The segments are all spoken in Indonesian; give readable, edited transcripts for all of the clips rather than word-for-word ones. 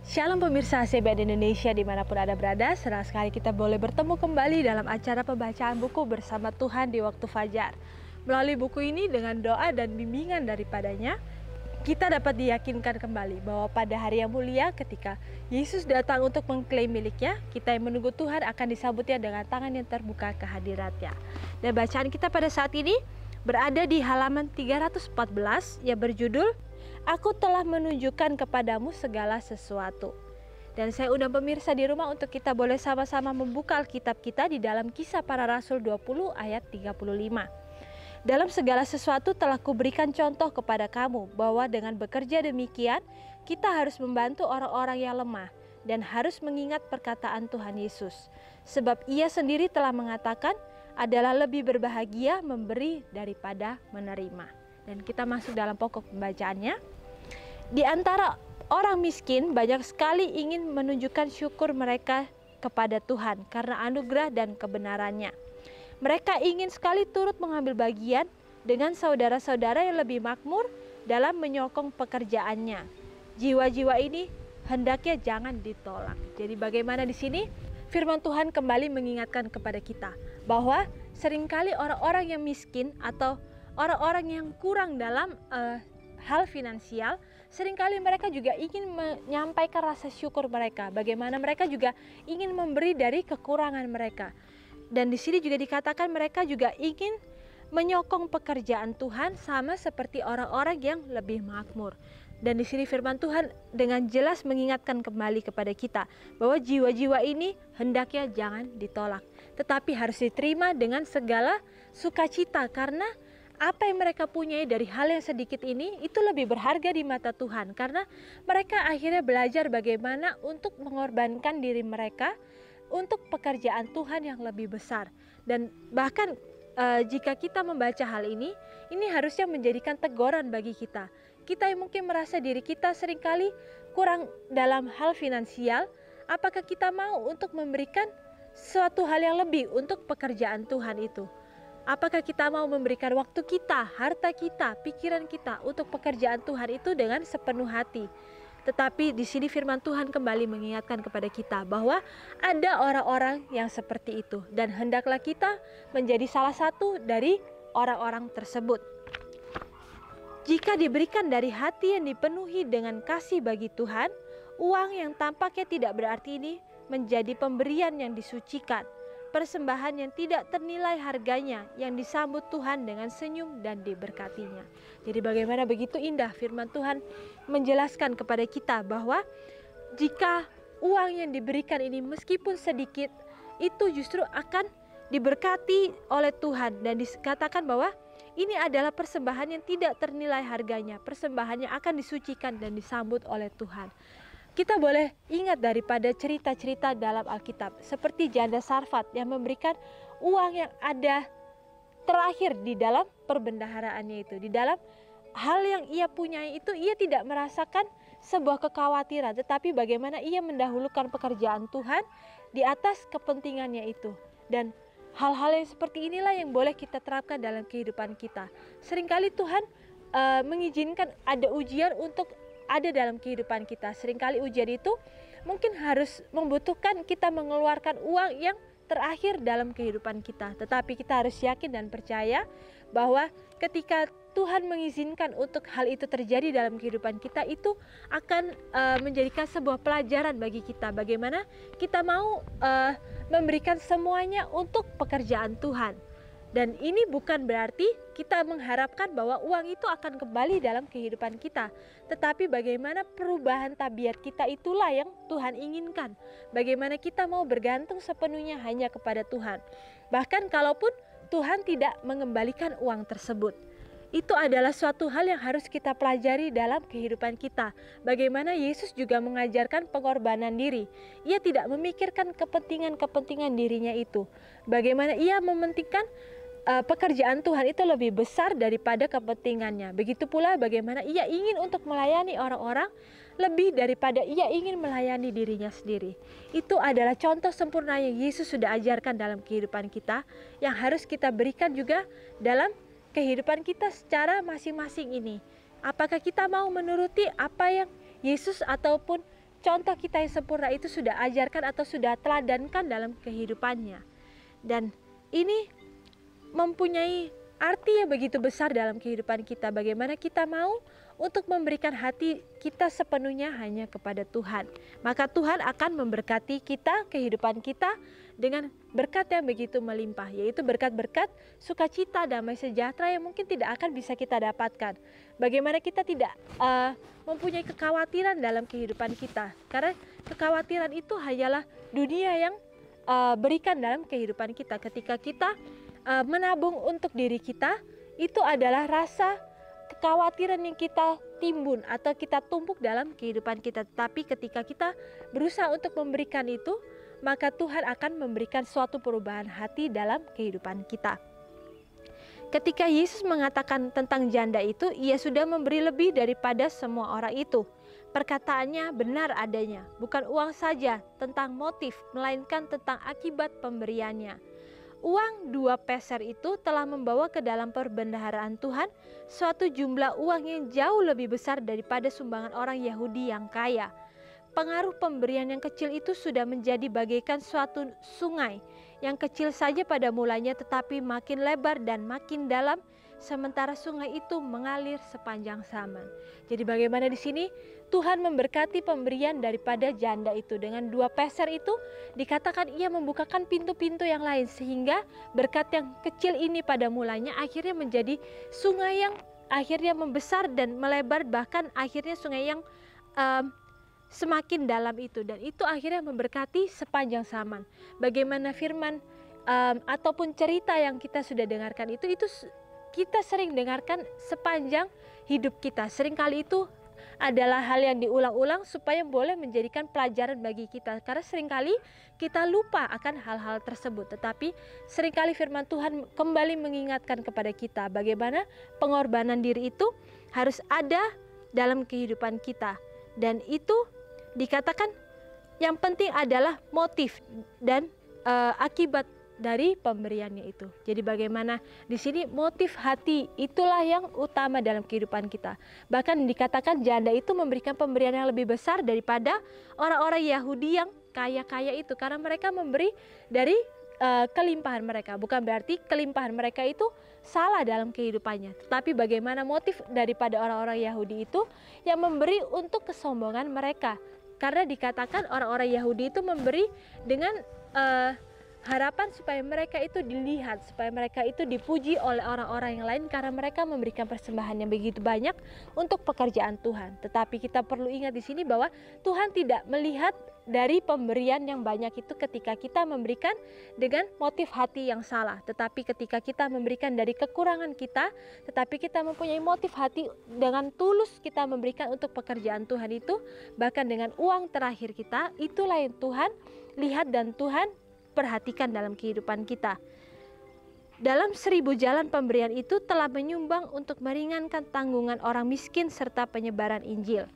Shalom pemirsa CBN Indonesia dimanapun Anda berada, senang sekali kita boleh bertemu kembali dalam acara pembacaan buku bersama Tuhan di waktu fajar. Melalui buku ini dengan doa dan bimbingan daripadanya, kita dapat diyakinkan kembali bahwa pada hari yang mulia ketika Yesus datang untuk mengklaim miliknya, kita yang menunggu Tuhan akan disambutnya dengan tangan yang terbuka ke hadiratnya. Dan bacaan kita pada saat ini berada di halaman 314 yang berjudul Aku telah menunjukkan kepadamu segala sesuatu. Dan saya undang pemirsa di rumah untuk kita boleh sama-sama membuka Alkitab kita di dalam Kisah Para Rasul 20 ayat 35. Dalam segala sesuatu telah kuberikan contoh kepada kamu bahwa dengan bekerja demikian kita harus membantu orang-orang yang lemah dan harus mengingat perkataan Tuhan Yesus. Sebab ia sendiri telah mengatakan adalah lebih berbahagia memberi daripada menerima. Dan kita masuk dalam pokok pembacaannya. Di antara orang miskin banyak sekali ingin menunjukkan syukur mereka kepada Tuhan karena anugerah dan kebenarannya. Mereka ingin sekali turut mengambil bagian dengan saudara-saudara yang lebih makmur dalam menyokong pekerjaannya. Jiwa-jiwa ini hendaknya jangan ditolak. Jadi bagaimana di sini? Firman Tuhan kembali mengingatkan kepada kita bahwa seringkali orang-orang yang miskin atau orang-orang yang kurang dalam hal finansial, seringkali mereka juga ingin menyampaikan rasa syukur mereka. Bagaimana mereka juga ingin memberi dari kekurangan mereka. Dan di sini juga dikatakan mereka juga ingin menyokong pekerjaan Tuhan sama seperti orang-orang yang lebih makmur. Dan di sini firman Tuhan dengan jelas mengingatkan kembali kepada kita bahwa jiwa-jiwa ini hendaknya jangan ditolak, tetapi harus diterima dengan segala sukacita karena apa yang mereka punyai dari hal yang sedikit ini itu lebih berharga di mata Tuhan karena mereka akhirnya belajar bagaimana untuk mengorbankan diri mereka untuk pekerjaan Tuhan yang lebih besar. Dan bahkan jika kita membaca hal ini harusnya menjadikan teguran bagi kita. Kita yang mungkin merasa diri kita seringkali kurang dalam hal finansial, apakah kita mau untuk memberikan suatu hal yang lebih untuk pekerjaan Tuhan itu? Apakah kita mau memberikan waktu kita, harta kita, pikiran kita untuk pekerjaan Tuhan itu dengan sepenuh hati? Tetapi di sini firman Tuhan kembali mengingatkan kepada kita bahwa ada orang-orang yang seperti itu dan hendaklah kita menjadi salah satu dari orang-orang tersebut. Jika diberikan dari hati yang dipenuhi dengan kasih bagi Tuhan, uang yang tampaknya tidak berarti ini menjadi pemberian yang disucikan. Persembahan yang tidak ternilai harganya yang disambut Tuhan dengan senyum dan diberkatinya. Jadi bagaimana begitu indah firman Tuhan menjelaskan kepada kita bahwa jika uang yang diberikan ini meskipun sedikit itu justru akan diberkati oleh Tuhan dan dikatakan bahwa ini adalah persembahan yang tidak ternilai harganya. Persembahannya akan disucikan dan disambut oleh Tuhan. Kita boleh ingat daripada cerita-cerita dalam Alkitab seperti janda Sarfat yang memberikan uang yang ada terakhir di dalam perbendaharaannya itu. Di dalam hal yang ia punyai itu ia tidak merasakan sebuah kekhawatiran, tetapi bagaimana ia mendahulukan pekerjaan Tuhan di atas kepentingannya itu. Dan hal-hal yang seperti inilah yang boleh kita terapkan dalam kehidupan kita. Seringkali Tuhan mengizinkan ada ujian untuk ada dalam kehidupan kita. Seringkali ujian itu mungkin harus membutuhkan kita mengeluarkan uang yang terakhir dalam kehidupan kita. Tetapi kita harus yakin dan percaya bahwa ketika Tuhan mengizinkan untuk hal itu terjadi dalam kehidupan kita, itu akan menjadikan sebuah pelajaran bagi kita. Bagaimana kita mau memberikan semuanya untuk pekerjaan Tuhan. Dan ini bukan berarti kita mengharapkan bahwa uang itu akan kembali dalam kehidupan kita. Tetapi bagaimana perubahan tabiat kita itulah yang Tuhan inginkan. Bagaimana kita mau bergantung sepenuhnya hanya kepada Tuhan. Bahkan kalaupun Tuhan tidak mengembalikan uang tersebut. Itu adalah suatu hal yang harus kita pelajari dalam kehidupan kita. Bagaimana Yesus juga mengajarkan pengorbanan diri. Ia tidak memikirkan kepentingan-kepentingan dirinya itu. Bagaimana ia mementingkan pekerjaan Tuhan itu lebih besar daripada kepentingannya. Begitu pula bagaimana ia ingin untuk melayani orang-orang lebih daripada ia ingin melayani dirinya sendiri. Itu adalah contoh sempurna yang Yesus sudah ajarkan dalam kehidupan kita, yang harus kita berikan juga dalam kehidupan kita secara masing-masing ini. Apakah kita mau menuruti apa yang Yesus ataupun contoh kita yang sempurna itu sudah ajarkan atau sudah teladankan dalam kehidupannya. Dan ini mempunyai arti yang begitu besar dalam kehidupan kita. Bagaimana kita mau untuk memberikan hati kita sepenuhnya hanya kepada Tuhan. Maka Tuhan akan memberkati kita, kehidupan kita dengan berkat yang begitu melimpah, yaitu berkat-berkat sukacita, damai sejahtera yang mungkin tidak akan bisa kita dapatkan. Bagaimana kita tidak mempunyai kekhawatiran dalam kehidupan kita, karena kekhawatiran itu hanyalah dunia yang berikan dalam kehidupan kita. Ketika kita menabung untuk diri kita, itu adalah rasa kekhawatiran yang kita timbun atau kita tumpuk dalam kehidupan kita. Tetapi ketika kita berusaha untuk memberikan itu, maka Tuhan akan memberikan suatu perubahan hati dalam kehidupan kita. Ketika Yesus mengatakan tentang janda itu, ia sudah memberi lebih daripada semua orang itu. Perkataannya benar adanya, bukan uang saja tentang motif, melainkan tentang akibat pemberiannya. Uang 2 peser itu telah membawa ke dalam perbendaharaan Tuhan suatu jumlah uang yang jauh lebih besar daripada sumbangan orang Yahudi yang kaya. Pengaruh pemberian yang kecil itu sudah menjadi bagaikan suatu sungai yang kecil saja pada mulanya, tetapi makin lebar dan makin dalam, sementara sungai itu mengalir sepanjang zaman. Jadi bagaimana di sini Tuhan memberkati pemberian daripada janda itu. Dengan 2 peser itu dikatakan ia membukakan pintu-pintu yang lain, sehingga berkat yang kecil ini pada mulanya akhirnya menjadi sungai yang akhirnya membesar dan melebar, bahkan akhirnya sungai yang semakin dalam itu, dan itu akhirnya memberkati sepanjang zaman. Bagaimana firman ataupun cerita yang kita sudah dengarkan itu kita sering dengarkan sepanjang hidup kita. Seringkali itu adalah hal yang diulang-ulang supaya boleh menjadikan pelajaran bagi kita, karena seringkali kita lupa akan hal-hal tersebut. Tetapi seringkali firman Tuhan kembali mengingatkan kepada kita bagaimana pengorbanan diri itu harus ada dalam kehidupan kita, dan itu dikatakan yang penting adalah motif dan akibat dari pemberiannya itu. Jadi bagaimana di sini motif hati itulah yang utama dalam kehidupan kita. Bahkan dikatakan janda itu memberikan pemberian yang lebih besar daripada orang-orang Yahudi yang kaya-kaya itu, karena mereka memberi dari kelimpahan mereka. Bukan berarti kelimpahan mereka itu salah dalam kehidupannya, tetapi bagaimana motif daripada orang-orang Yahudi itu yang memberi untuk kesombongan mereka. Karena dikatakan orang-orang Yahudi itu memberi dengan harapan supaya mereka itu dilihat, supaya mereka itu dipuji oleh orang-orang yang lain, karena mereka memberikan persembahan yang begitu banyak untuk pekerjaan Tuhan. Tetapi kita perlu ingat di sini bahwa Tuhan tidak melihat dari pemberian yang banyak itu ketika kita memberikan dengan motif hati yang salah. Tetapi ketika kita memberikan dari kekurangan kita, tetapi kita mempunyai motif hati dengan tulus kita memberikan untuk pekerjaan Tuhan itu, bahkan dengan uang terakhir kita, itulah yang Tuhan lihat dan Tuhan perhatikan dalam kehidupan kita. Dalam 1000 jalan pemberian itu telah menyumbang untuk meringankan tanggungan orang miskin serta penyebaran Injil.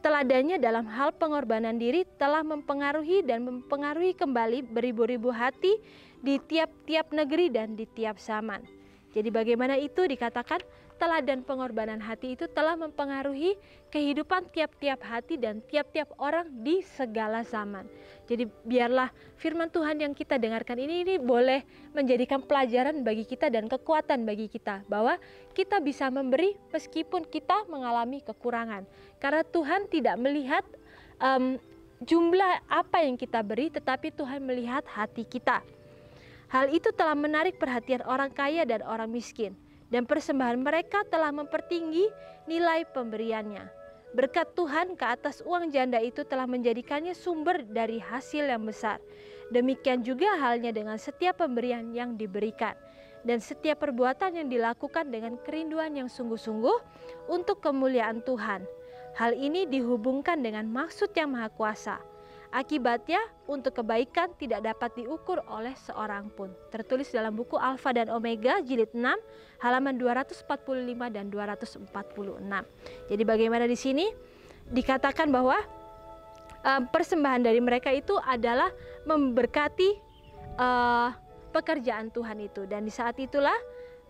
Teladannya dalam hal pengorbanan diri telah mempengaruhi dan mempengaruhi kembali beribu-ribu hati di tiap-tiap negeri dan di tiap zaman. Jadi bagaimana itu dikatakan teladan pengorbanan hati itu telah mempengaruhi kehidupan tiap-tiap hati dan tiap-tiap orang di segala zaman. Jadi biarlah firman Tuhan yang kita dengarkan ini boleh menjadikan pelajaran bagi kita dan kekuatan bagi kita, bahwa kita bisa memberi meskipun kita mengalami kekurangan. Karena Tuhan tidak melihat jumlah apa yang kita beri, tetapi Tuhan melihat hati kita. Hal itu telah menarik perhatian orang kaya dan orang miskin, dan persembahan mereka telah mempertinggi nilai pemberiannya. Berkat Tuhan ke atas uang janda itu telah menjadikannya sumber dari hasil yang besar. Demikian juga halnya dengan setiap pemberian yang diberikan, dan setiap perbuatan yang dilakukan dengan kerinduan yang sungguh-sungguh untuk kemuliaan Tuhan. Hal ini dihubungkan dengan maksud yang maha kuasa. Akibatnya untuk kebaikan tidak dapat diukur oleh seorang pun. Tertulis dalam buku Alfa dan Omega jilid 6 halaman 245 dan 246. Jadi bagaimana di sini dikatakan bahwa persembahan dari mereka itu adalah memberkati pekerjaan Tuhan itu, dan di saat itulah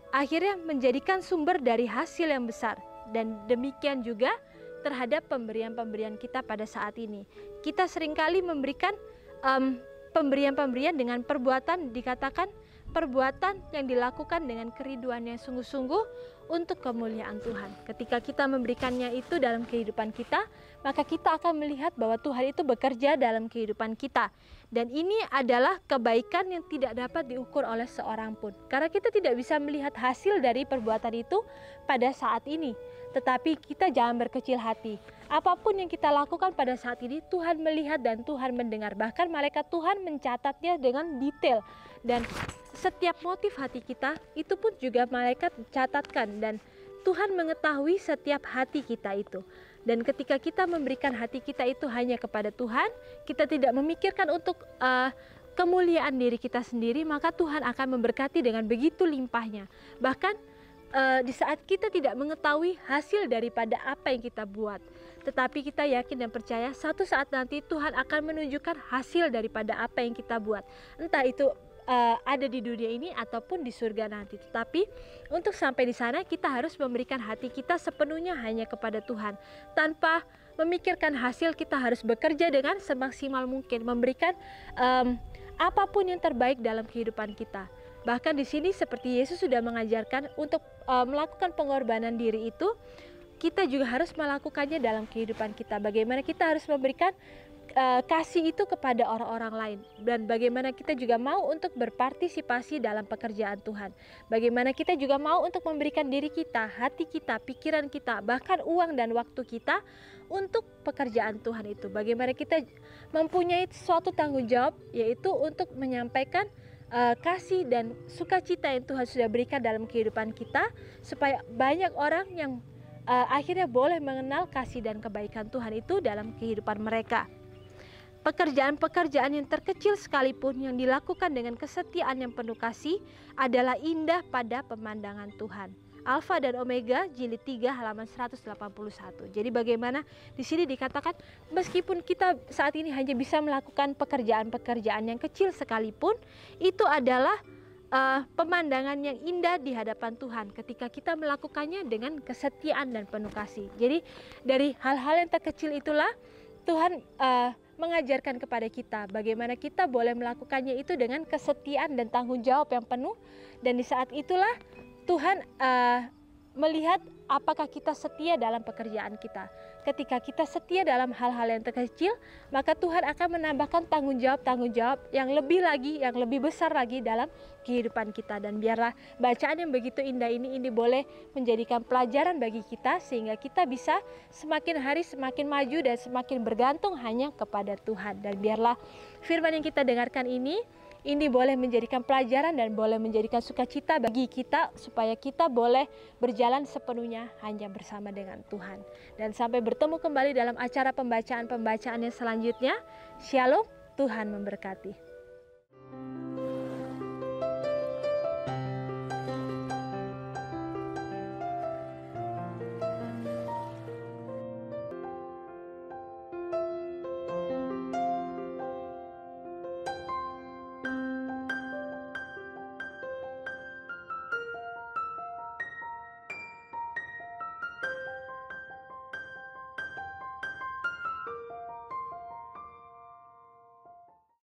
akhirnya menjadikan sumber dari hasil yang besar. Dan demikian juga terhadap pemberian-pemberian kita pada saat ini. Kita seringkali memberikan pemberian-pemberian dengan perbuatan, dikatakan perbuatan yang dilakukan dengan kerinduan yang sungguh-sungguh untuk kemuliaan Tuhan. Ketika kita memberikannya itu dalam kehidupan kita, maka kita akan melihat bahwa Tuhan itu bekerja dalam kehidupan kita. Dan ini adalah kebaikan yang tidak dapat diukur oleh seorang pun. Karena kita tidak bisa melihat hasil dari perbuatan itu pada saat ini. Tetapi kita jangan berkecil hati. Apapun yang kita lakukan pada saat ini, Tuhan melihat dan Tuhan mendengar. Bahkan malaikat Tuhan mencatatnya dengan detail. Dan setiap motif hati kita itu pun juga malaikat catatkan, dan Tuhan mengetahui setiap hati kita itu. Dan ketika kita memberikan hati kita itu hanya kepada Tuhan, kita tidak memikirkan untuk kemuliaan diri kita sendiri, maka Tuhan akan memberkati dengan begitu limpahnya. Bahkan di saat kita tidak mengetahui hasil daripada apa yang kita buat, tetapi kita yakin dan percaya satu saat nanti Tuhan akan menunjukkan hasil daripada apa yang kita buat. Entah itu ada di dunia ini ataupun di surga nanti. Tetapi untuk sampai di sana kita harus memberikan hati kita sepenuhnya hanya kepada Tuhan. Tanpa memikirkan hasil, kita harus bekerja dengan semaksimal mungkin, memberikan apapun yang terbaik dalam kehidupan kita. Bahkan di sini seperti Yesus sudah mengajarkan untuk melakukan pengorbanan diri itu, kita juga harus melakukannya dalam kehidupan kita. Bagaimana kita harus memberikan kasih itu kepada orang-orang lain, dan bagaimana kita juga mau untuk berpartisipasi dalam pekerjaan Tuhan. Bagaimana kita juga mau untuk memberikan diri kita, hati kita, pikiran kita, bahkan uang dan waktu kita untuk pekerjaan Tuhan itu. Bagaimana kita mempunyai suatu tanggung jawab, yaitu untuk menyampaikan kasih dan sukacita yang Tuhan sudah berikan dalam kehidupan kita, supaya banyak orang yang akhirnya boleh mengenal kasih dan kebaikan Tuhan itu dalam kehidupan mereka. Pekerjaan-pekerjaan yang terkecil sekalipun yang dilakukan dengan kesetiaan yang penuh kasih adalah indah pada pemandangan Tuhan. Alfa dan Omega, jilid 3 halaman 181. Jadi bagaimana di sini dikatakan meskipun kita saat ini hanya bisa melakukan pekerjaan-pekerjaan yang kecil sekalipun, itu adalah pemandangan yang indah di hadapan Tuhan ketika kita melakukannya dengan kesetiaan dan penuh kasih. Jadi dari hal-hal yang terkecil itulah Tuhan mengajarkan kepada kita bagaimana kita boleh melakukannya itu dengan kesetiaan dan tanggung jawab yang penuh. Dan di saat itulah Tuhan melihat apakah kita setia dalam pekerjaan kita. Ketika kita setia dalam hal-hal yang terkecil, maka Tuhan akan menambahkan tanggung jawab yang lebih lagi, yang lebih besar lagi dalam kehidupan kita. Dan biarlah bacaan yang begitu indah ini boleh menjadikan pelajaran bagi kita, sehingga kita bisa semakin hari semakin maju dan semakin bergantung hanya kepada Tuhan. Dan biarlah firman yang kita dengarkan ini boleh menjadikan pelajaran dan boleh menjadikan sukacita bagi kita, supaya kita boleh berjalan sepenuhnya hanya bersama dengan Tuhan. Dan sampai bertemu kembali dalam acara pembacaan-pembacaan yang selanjutnya. Shalom, Tuhan memberkati.